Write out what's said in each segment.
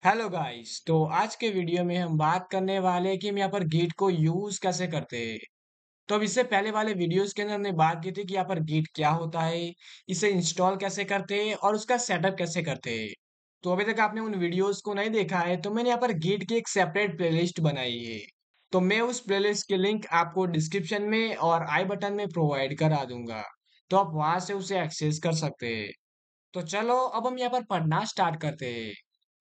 Hello guys. तो आज के वीडियो में हम बात करने वाले हैं कि हम यहाँ पर गिट को यूज कैसे करते हैं। तो अब इससे पहले वाले वीडियोस के अंदर हमने बात की थी कि यहाँ पर गिट क्या होता है, इसे इंस्टॉल कैसे करते हैं और उसका सेटअप कैसे करते हैं। तो अभी तक आपने उन वीडियोस को नहीं देखा है तो मैंने यहाँ पर गिट की एक सेपरेट प्लेलिस्ट बनाई है। तो मैं उस प्लेलिस्ट की लिंक आपको डिस्क्रिप्शन में और आई बटन में प्रोवाइड करा दूंगा। तो आप वहां से उसे एक्सेस कर सकते हैं। तो चलो अब हम यहाँ पर पढ़ना स्टार्ट करते हैं।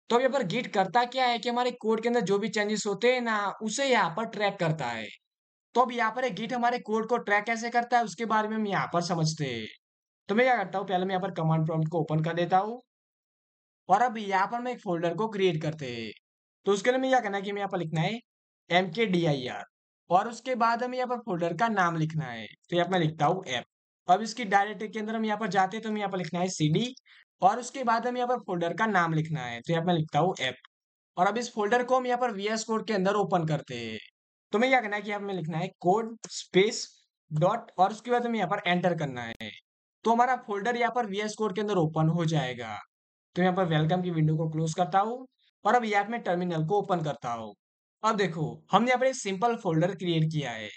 तो अब यहाँ पर गिट करता क्या है कि हमारे कोड के अंदर जो भी चेंजेस होते हैं ना, उसे यहाँ पर ट्रैक करता है। तो अब यहाँ पर एक गिट हमारे कोड को ट्रैक कैसे करता है उसके बारे में हम यहाँ पर समझते हैं। तो मैं क्या करता हूँ, पहले मैं यहाँ पर कमांड प्रॉम्प्ट को ओपन कर देता हूँ और अब यहाँ पर मैं एक फोल्डर को क्रिएट करते हैं। तो उसके लिए मैं क्या करना है कि मैं यहाँ पर लिखना है mkdir और उसके बाद हमें यहाँ पर फोल्डर का नाम लिखना है। तो यहाँ पर मैं लिखता हूँ ऐप। अब इसकी डायरेक्टरी के अंदर हम यहाँ पर जाते हैं तो हमें यहाँ पर लिखना है cd और उसके बाद हमें यहाँ पर फोल्डर का नाम लिखना है। तो यहाँ पर मैं लिखता हूँ ऐप और अब इस फोल्डर को हम यहाँ पर वीएस कोड के अंदर ओपन करते हैं। तो मैं क्या करना है कि यहाँ पर लिखना है कोड स्पेस डॉट और उसके बाद हमें यहाँ पर एंटर करना है। तो हमारा फोल्डर यहाँ पर वीएस कोड के अंदर ओपन हो जाएगा। तो यहाँ पर वेलकम की विंडो को क्लोज करता हूँ और अब यहाँ पे मैं टर्मिनल को ओपन करता हूँ। अब देखो हमने यहाँ पर एक सिंपल फोल्डर क्रिएट किया है।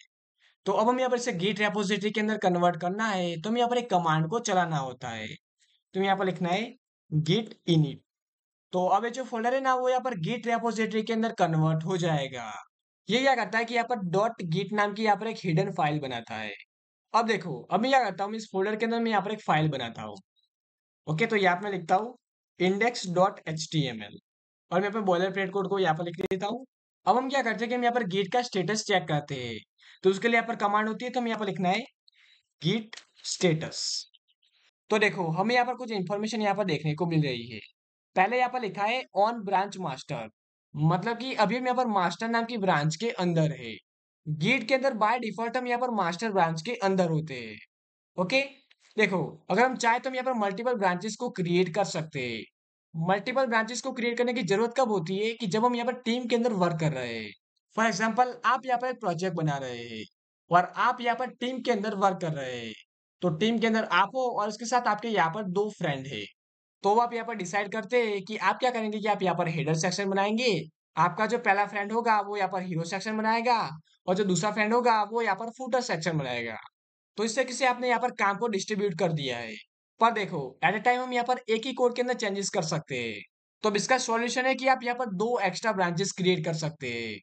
तो अब हम यहाँ पर इसे गिट रेपोजिटरी के अंदर कन्वर्ट करना है तो हमें यहाँ पर एक कमांड को चलाना होता है। तो यहाँ पर लिखना है गिट इनिट। तो अब ये जो फोल्डर है ना वो यहाँ पर गिट रेपोजिटरी के अंदर कन्वर्ट हो जाएगा। ये क्या करता है कि यहाँ पर डॉट गिट नाम की यहाँ पर एक हिडन फाइल बनाता है। अब देखो अब मैं क्या करता हूँ, इस फोल्डर के अंदर मैं यहाँ पर एक फाइल बनाता हूँ। ओके, तो यहाँ पे मैं लिखता हूँ index.html और मैं यहाँ पे बॉयलर प्लेट कोड को यहाँ पर लिख देता हूँ। अब हम क्या करते हैं कि हम यहाँ पर गिट का स्टेटस चेक करते हैं। तो उसके लिए यहाँ पर कमांड होती है, तो हम यहाँ पर लिखना है गिट स्टेटस। तो देखो हमें यहाँ पर कुछ इन्फॉर्मेशन यहाँ पर देखने को मिल रही है। पहले यहाँ पर लिखा है ऑन ब्रांच मास्टर, मतलब कि अभी हम यहाँ पर मास्टर नाम की ब्रांच के अंदर है। गिट के अंदर बाय डिफॉल्ट हम यहाँ पर मास्टर ब्रांच के अंदर होते हैं। ओके, देखो अगर हम चाहे तो हम यहाँ पर मल्टीपल ब्रांचेस को क्रिएट कर सकते हैं। मल्टीपल ब्रांचेस को क्रिएट करने की जरूरत कब होती है कि जब हम यहाँ पर टीम के अंदर वर्क कर रहे हैं। फॉर एग्जाम्पल आप यहाँ पर एक प्रोजेक्ट बना रहे हैं और आप यहाँ पर टीम के अंदर वर्क कर रहे हैं। तो टीम के अंदर आप हो और उसके साथ आपके यहाँ पर दो फ्रेंड है। तो आप यहाँ पर डिसाइड करते हैं कि आप क्या करेंगे कि आप यहाँ पर हेडर सेक्शन बनाएंगे। आपका जो पहला फ्रेंड होगा वो यहाँ पर हीरो सेक्शन बनाएगा और जो दूसरा फ्रेंड होगा वो यहाँ पर फूटर सेक्शन बनाएगा। तो इससे किसी आपने यहाँ पर काम को डिस्ट्रीब्यूट कर दिया है। पर देखो एट अ टाइम हम यहाँ पर एक ही कोड के अंदर चेंजेस कर सकते हैं। तो अब इसका सॉल्यूशन है कि आप यहाँ पर दो एक्स्ट्रा ब्रांचेस क्रिएट कर सकते हैं।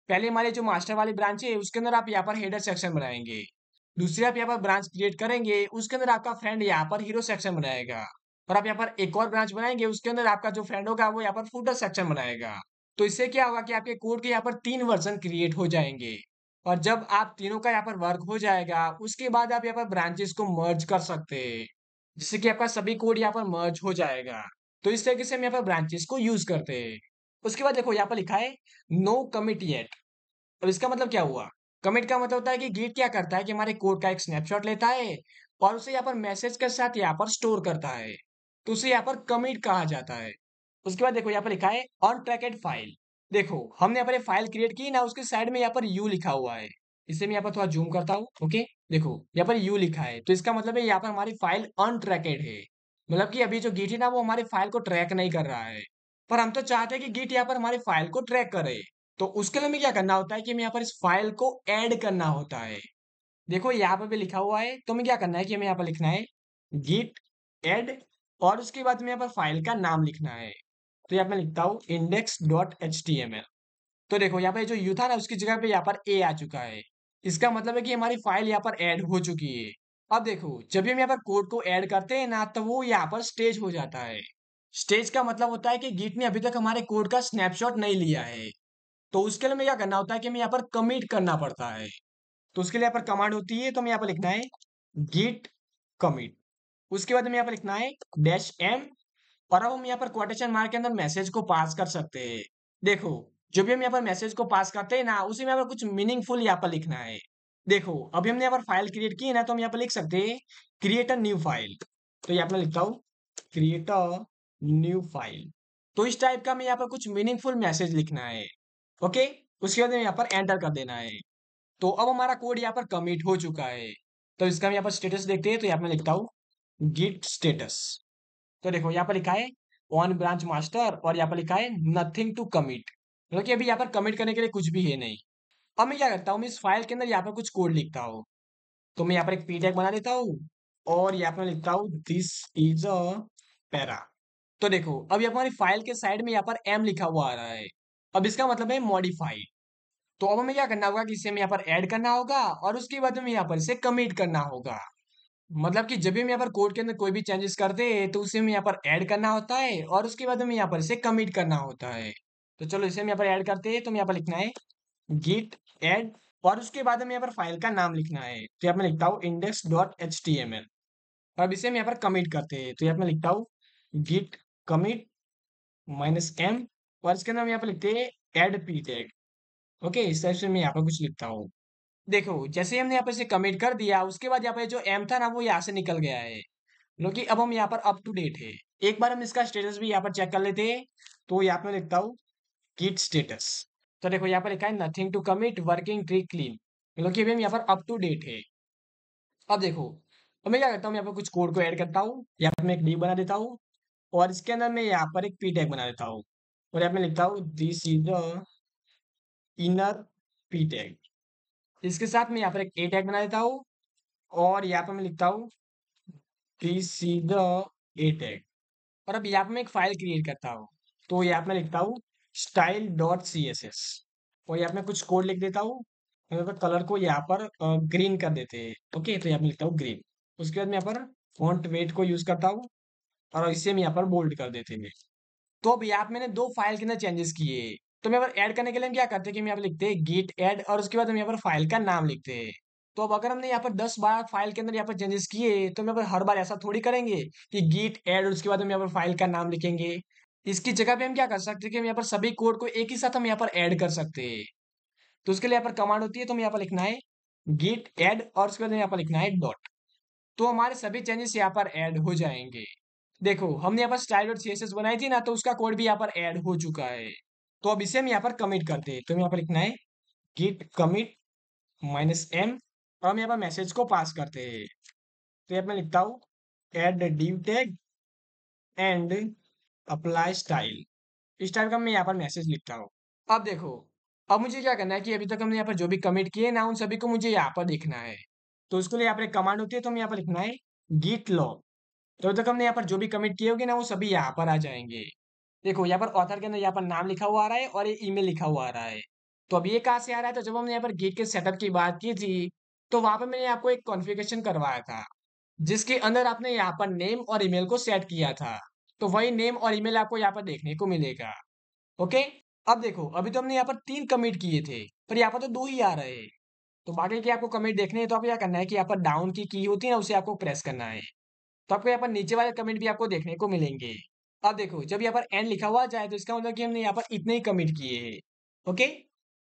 पहले हमारे जो मास्टर वाली ब्रांच है उसके अंदर आप यहाँ पर हेडर सेक्शन बनाएंगे। दूसरी आप यहाँ पर ब्रांच क्रिएट करेंगे उसके अंदर आपका फ्रेंड यहाँ पर हीरो सेक्शन बनाएगा। और आप यहाँ पर एक और ब्रांच बनाएंगे उसके अंदर आपका जो फ्रेंड होगा वो यहाँ पर फूटर सेक्शन बनाएगा। तो इससे क्या होगा कि आपके कोड के यहाँ पर तीन वर्जन क्रिएट हो जाएंगे। और जब आप तीनों का यहाँ पर वर्क हो जाएगा उसके बाद आप यहाँ पर ब्रांचेस को मर्ज कर सकते हैं, जिससे कि आपका सभी कोड यहाँ पर मर्ज हो जाएगा। तो इस तरीके से हम यहाँ पर ब्रांचेस को यूज करते हैं। उसके बाद देखो यहाँ पर लिखा है नो कमिट येट। अब इसका मतलब क्या हुआ? कमिट का मतलब होता है कि गिट क्या करता है कि हमारे कोड का एक स्नैपशॉट लेता है और उसे यहाँ पर मैसेज के साथ यहाँ पर स्टोर करता है। तो उसे यहाँ पर कमिट कहा जाता है। उसके बाद देखो यहाँ पर लिखा है ऑन ट्रैकेड फाइल। देखो हमने यहाँ पर फाइल क्रिएट की ना, उसके साइड में यहाँ पर यू लिखा हुआ है। इसे मैं यहाँ पर थोड़ा जूम करता हूँ। ओके, देखो यहाँ पर यू लिखा है तो इसका मतलब है यहाँ पर हमारी फाइल अनट्रैकेड है। मतलब कि अभी जो गिट है ना वो हमारी फाइल को ट्रैक नहीं कर रहा है। पर हम तो चाहते हैं कि गिट यहाँ पर हमारी फाइल को ट्रैक करे। तो उसके लिए हमें क्या करना होता है कि हमें यहाँ पर इस फाइल को ऐड करना होता है। देखो यहाँ पर भी लिखा हुआ है तो हमें क्या करना है कि हमें यहाँ पर लिखना है git add और उसके बाद में यहाँ पर फाइल का नाम लिखना है। तो यहाँ पे लिखता हूँ index.html। तो देखो यहाँ पे जो यू था ना उसकी जगह पे यहाँ पर ए आ चुका है। इसका मतलब है कि हमारी फाइल यहाँ पर ऐड हो चुकी है। अब देखो जब भी हम यहाँ पर कोड को ऐड करते हैं ना तो वो यहाँ पर स्टेज हो जाता है। स्टेज का मतलब होता है कि गिट ने अभी तक हमारे कोड का स्नैपशॉट नहीं लिया है। तो उसके लिए हमें क्या करना होता है कि हमें यहाँ पर कमिट करना पड़ता है। तो उसके लिए यहाँ पर कमांड होती है, तो हमें यहाँ पर लिखना है गिट कमिट। उसके बाद हमें यहाँ पर लिखना है डैश एम और अब हम यहाँ पर कोटेशन मार्क के अंदर मैसेज को पास कर सकते हैं। देखो जब भी हम यहाँ पर मैसेज को पास करते हैं ना उसी में यहाँ पर कुछ मीनिंगफुल यहाँ पर लिखना है। देखो अभी हमने यहाँ पर फाइल क्रिएट की है ना तो हम यहाँ पर लिख सकते हैं क्रिएट अ न्यू फाइल। तो यहाँ पर लिखता हूँ क्रिएट अ न्यू फाइल। तो इस टाइप का हमें यहाँ पर कुछ मीनिंगफुल मैसेज लिखना है। ओके, उसके बाद हमें यहाँ पर एंटर कर देना है। तो अब हमारा कोड यहाँ पर कमिट हो चुका है। तो इसका हम यहाँ पर स्टेटस देखते हैं तो यहाँ पर मैं लिखता हूँ गिट स्टेटस। तो देखो यहाँ पर लिखा है ऑन ब्रांच मास्टर और यहाँ पर लिखा है नथिंग टू कमिट, मतलब कि अभी यहाँ पर कमिट करने के लिए कुछ भी है नहीं। अब मैं क्या करता हूँ, मैं इस फाइल के अंदर यहाँ पर कुछ कोड लिखता हूँ। तो मैं यहाँ पर एक पी टैग बना देता हूँ और यहाँ पर लिखता हूँ दिस इज अ पैरा। तो देखो अभी हमारी फाइल के साइड में यहाँ पर एम लिखा हुआ आ रहा है। अब इसका मतलब है मॉडिफाइड। तो अब हमें क्या करना होगा कि इसे हमें यहाँ पर ऐड करना होगा और उसके बाद हमें यहाँ पर इसे कमिट करना होगा। मतलब कि जब भी हम यहाँ पर कोड के अंदर कोई भी चेंजेस करते हैं तो उसे हमें यहाँ पर ऐड करना होता है और उसके बाद हमें यहाँ पर इसे कमिट करना होता है। तो चलो इसे हम यहाँ पर ऐड करते हैं, तो हमें यहाँ पर लिखना है git add और उसके बाद हमें यहाँ पर फाइल का नाम लिखना है। तो यहाँ पर लिखता हूँ index.html और अब इसे हम यहाँ पर कमिट करते हैं। तो यहाँ पर लिखता हूँ git commit -m और इसके अंदर हम यहाँ पर लिखते हैं add p tag। ओके, इस तरह से मैं यहाँ पर कुछ लिखता हूँ। देखो जैसे हमने यहाँ पर इसे कमिट कर दिया, उसके बाद यहाँ पर जो m था ना वो यहाँ से निकल गया है, मतलब कि अब हम यहाँ पर अप टू डेट है। एक बार हम इसका स्टेटस भी यहाँ पर चेक कर लेते हैं। तो यहाँ पर लिखता हूँ गिट स्टेटस। तो देखो यहाँ पर लिखा है nothing to commit working tree clean, मतलब कि अभी हम यहाँ पर अप टू डेट है। अब देखो अब मैं क्या करता हूँ, यहाँ पर कुछ कोड को ऐड करता हूँ, यहाँ पर मैं एक div बना देता हूँ और इसके अंदर मैं यहाँ पर एक p टैग बना देता हूँ और यहाँ पे लिखता हूँ this is the inner p tag. इसके साथ मैं यहाँ पर एक a टैग बना देता हूँ और यहाँ पर मैं लिखता हूँ this is the a tag और अब यहाँ पे मैं एक फाइल क्रिएट करता हूँ। तो यहाँ पे मैं लिखता हूँ style dot C S S और यहाँ पे मैं कुछ कोड लिख देता हूँ। यहाँ पर कलर को यहाँ पर ग्रीन कर देते हैं। ओके, तो यहाँ पे लिखता हूँ ग्रीन। उसके बाद मैं यहाँ पर फॉन्ट वेट को यूज करता हूँ और इसे हम यहाँ पर बोल्ड कर देते हैं। तो अब यहाँ पे मैंने दो फाइल के अंदर चेंजेस किए। तो मैं यहाँ पर ऐड करने के लिए हम क्या करते हैं कि हम यहाँ पर लिखते हैं गिट ऐड और उसके बाद हम यहाँ पर फाइल का नाम लिखते हैं। तो अब अगर हमने यहाँ पर 10 बार फाइल के अंदर यहाँ पर चेंजेस किए तो हम यहाँ पर हर बार ऐसा थोड़ी करेंगे कि गिट ऐड और उसके बाद हम यहाँ पर फाइल का नाम लिखेंगे। इसकी जगह पे हम क्या कर सकते हैं कि हम यहाँ पर सभी कोड को एक ही साथ हम यहाँ पर ऐड कर सकते हैं। तो उसके लिए यहाँ पर कमांड होती है, तो हम यहाँ पर लिखना है गिट ऐड और उसके बाद यहाँ पर लिखना है डॉट। तो हमारे सभी चेंजेस यहाँ पर ऐड हो जाएंगे। देखो हमने यहाँ पर स्टाइल डॉट सीएसएस बनाई थी ना, तो उसका कोड भी यहाँ पर ऐड हो चुका है। तो अब इसे हम यहाँ पर कमिट करते हैं। तो हम यहाँ पर लिखना है गिट कमिट -m और हम यहाँ पर मैसेज को पास करते हैं। तो यहाँ पर मैं लिखता हूँ add div tag and apply style. इस टाइप का मैं यहाँ पर मैसेज लिखता हूँ। अब देखो अब मुझे क्या करना है कि अभी तक हमने यहाँ पर जो भी कमिट किए ना उन सभी को मुझे यहाँ पर देखना है। तो उसके लिए यहाँ पर एक कमांड होती है, तो हम यहाँ पर लिखना है git log। तो अभी तक हमने यहाँ पर जो भी कमिट किए होंगे ना वो सभी यहाँ पर आ जाएंगे। देखो यहाँ पर ऑथर के अंदर यहाँ पर नाम लिखा हुआ आ रहा है और ये ईमेल लिखा हुआ आ रहा है। तो अब ये कहाँ से आ रहा है, तो जब हमने यहाँ पर गिट के सेटअप की बात की थी तो वहां पर मैंने आपको एक कॉन्फ़िगरेशन करवाया था जिसके अंदर आपने यहाँ पर नेम और ईमेल को सेट किया था। तो वही नेम और ईमेल आपको यहाँ पर देखने को मिलेगा। ओके, अब देखो अभी तो हमने यहाँ पर 3 कमिट किए थे पर यहाँ पर तो 2 ही आ रहे हैं। तो बाकी के आपको कमिट देखने हैं तो आपको क्या करना है कि यहाँ पर डाउन की होती है ना, उसे आपको प्रेस करना है। तो आपको यहाँ पर नीचे वाले कमेंट भी आपको देखने को मिलेंगे। अब देखो जब यहाँ पर एंड लिखा हुआ जाए तो इसका मतलब कि हमने यहाँ पर इतने ही कमिट किए हैं। ओके,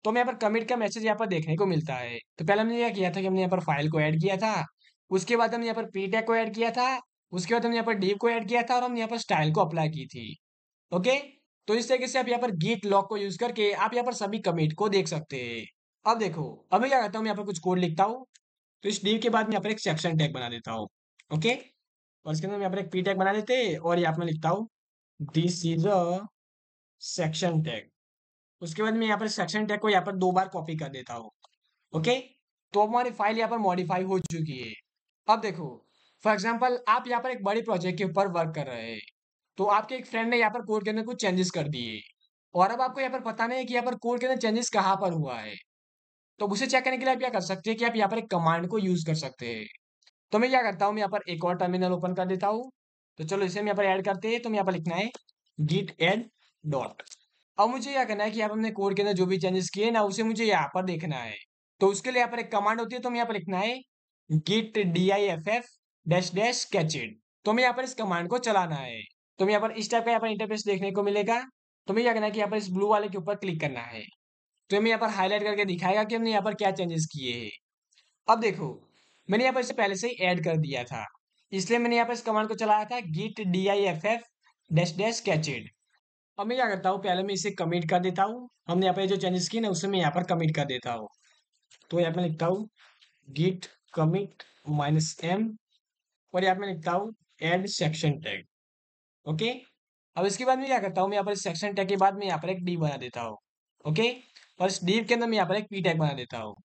तो हमें यहाँ पर कमिट का मैसेज यहाँ पर देखने को मिलता है। तो पहले हमने क्या किया था कि हमने यहाँ पर फाइल को ऐड किया था, उसके बाद हमने यहाँ पर पी टैग को ऐड किया था, उसके बाद हमने यहाँ पर div को ऐड किया था और हमने यहाँ पर स्टाइल को अप्लाई की थी। ओके, तो इस तरीके से आप यहाँ पर गिट लॉग को यूज करके आप यहाँ पर सभी कमिट को देख सकते हैं। अब देखो अब मैं क्या करता हूँ, मैं यहाँ पर कुछ कोड लिखता हूँ। तो इस div के बाद मैं यहाँ पर एक सेक्शन टैग बना देता हूँ। ओके, और इसके अंदर मैं यहाँ पर एक पी टैग बना देते हैं और यहाँ पर मैं लिखता हूँ this is a section tag. उसके बाद मैं यहाँ पर सेक्शन टैग को यहाँ पर 2 बार कॉपी कर देता हूँ। ओके, तो अब हमारी फाइल यहाँ पर मॉडिफाई हो चुकी है। अब देखो फॉर एग्जाम्पल आप यहाँ पर एक बड़े प्रोजेक्ट के ऊपर वर्क कर रहे हैं, तो आपके एक फ्रेंड ने यहाँ पर कोड के अंदर कुछ चेंजेस कर दिए और अब आपको यहाँ पर पता नहीं है कि यहाँ पर कोड के अंदर चेंजेस कहाँ पर हुआ है। तो उसे चेक करने के लिए आप क्या कर सकते हैं कि आप यहाँ पर एक कमांड को यूज कर सकते हैं। तो मैं क्या करता हूँ, मैं यहाँ पर एक और टर्मिनल ओपन कर देता हूँ। तो चलो इसे हम यहाँ पर ऐड करते हैं। तो मैं यहाँ पर लिखना है गिट ऐड डॉट। अब मुझे क्या करना है कि यहाँ पर हमने कोड के अंदर जो भी चेंजेस किए ना उसे मुझे यहाँ पर देखना है। तो उसके लिए यहाँ पर एक कमांड होती है, तो हमें यहाँ पर लिखना है गिट diff डैश डैश कैचेड। तो हमें यहाँ पर इस कमांड को चलाना है। तो हमें यहाँ पर इस टाइप का यहाँ पर इंटरफेस देखने को मिलेगा। तो हमें क्या करना है कि यहाँ पर इस ब्लू वाले के ऊपर क्लिक करना है। तो हमें यहाँ पर हाईलाइट करके दिखाएगा कि हमने यहाँ पर क्या चेंजेस किए हैं। अब देखो मैंने यहाँ पर इसे पहले से ही ऐड कर दिया था, इसलिए मैंने यहाँ पर इस कमांड को चलाया था गिट diff डैश डैश कैचेड। अब मैं क्या करता हूँ, पहले मैं इसे कमिट कर देता हूँ। हमने यहाँ पर जो चेंजेस किए ना उसे मैं यहाँ पर कमिट कर देता हूँ। तो यहाँ पे लिखता हूँ गिट कमिट -m और यहाँ पे लिखता हूँ एड सेक्शन टैग। ओके, अब इसके बाद मैं क्या करता हूँ, मैं यहाँ पर सेक्शन टैग के बाद मैं यहाँ पर एक div बना देता हूँ। ओके, और इस div के अंदर मैं यहाँ पर एक p टैग बना देता हूँ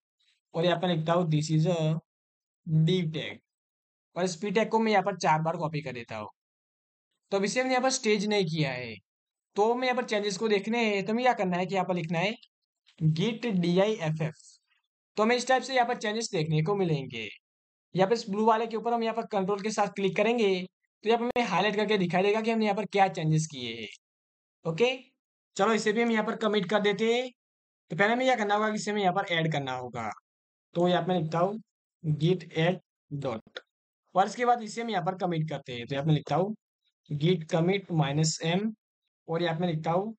और यहाँ पर लिखता हूँ this is a div tag, और इस p टैग को मैं यहाँ पर 4 बार कॉपी कर देता हूँ। तो अब इसे हमने यहाँ पर स्टेज नहीं किया है, तो मैं यहाँ पर चेंजेस को देखने हैं तो मैं क्या करना है कि यहाँ पर लिखना है git diff। तो हमें इस टाइप से यहाँ पर चेंजेस देखने को मिलेंगे। यहाँ पे इस ब्लू वाले के ऊपर हम यहाँ पर कंट्रोल के साथ क्लिक करेंगे तो यहाँ पर हमें हाईलाइट करके दिखाई देगा कि हमने यहाँ पर क्या चेंजेस किए हैं। ओके, चलो इसे भी हम यहाँ पर कमिट कर देते हैं। तो पहले हमें क्या करना होगा कि इसे हमें यहाँ पर ऐड करना होगा। तो यहाँ पे लिखता हूँ git add डॉट, और इसके बाद इसे हम यहाँ पर कमिट करते हैं। तो यहाँ पे लिखता हूँ git commit -m, और यहाँ पे लिखता हूँ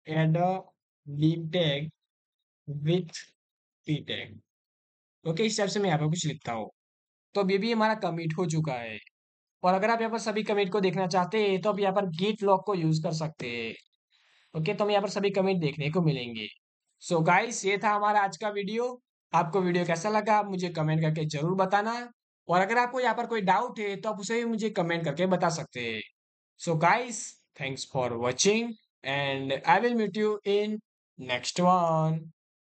add a div tag with p tag। Okay, इस टाइप से मैं यहाँ पे कुछ लिखता हूँ। तो अब ये भी हमारा कमिट हो चुका है। और अगर आप यहाँ पर सभी कमिट को देखना चाहते हैं तो आप यहाँ पर git log को यूज कर सकते हैं। ओके, तो हमें यहाँ पर सभी कमिट देखने को मिलेंगे। सो गाइस, ये था हमारा आज का वीडियो। आपको वीडियो कैसा लगा आप मुझे कमेंट करके जरूर बताना, और अगर आपको यहाँ पर कोई डाउट है तो आप उसे भी मुझे कमेंट करके बता सकते हैं। So guys, thanks for watching and I will meet you in next one.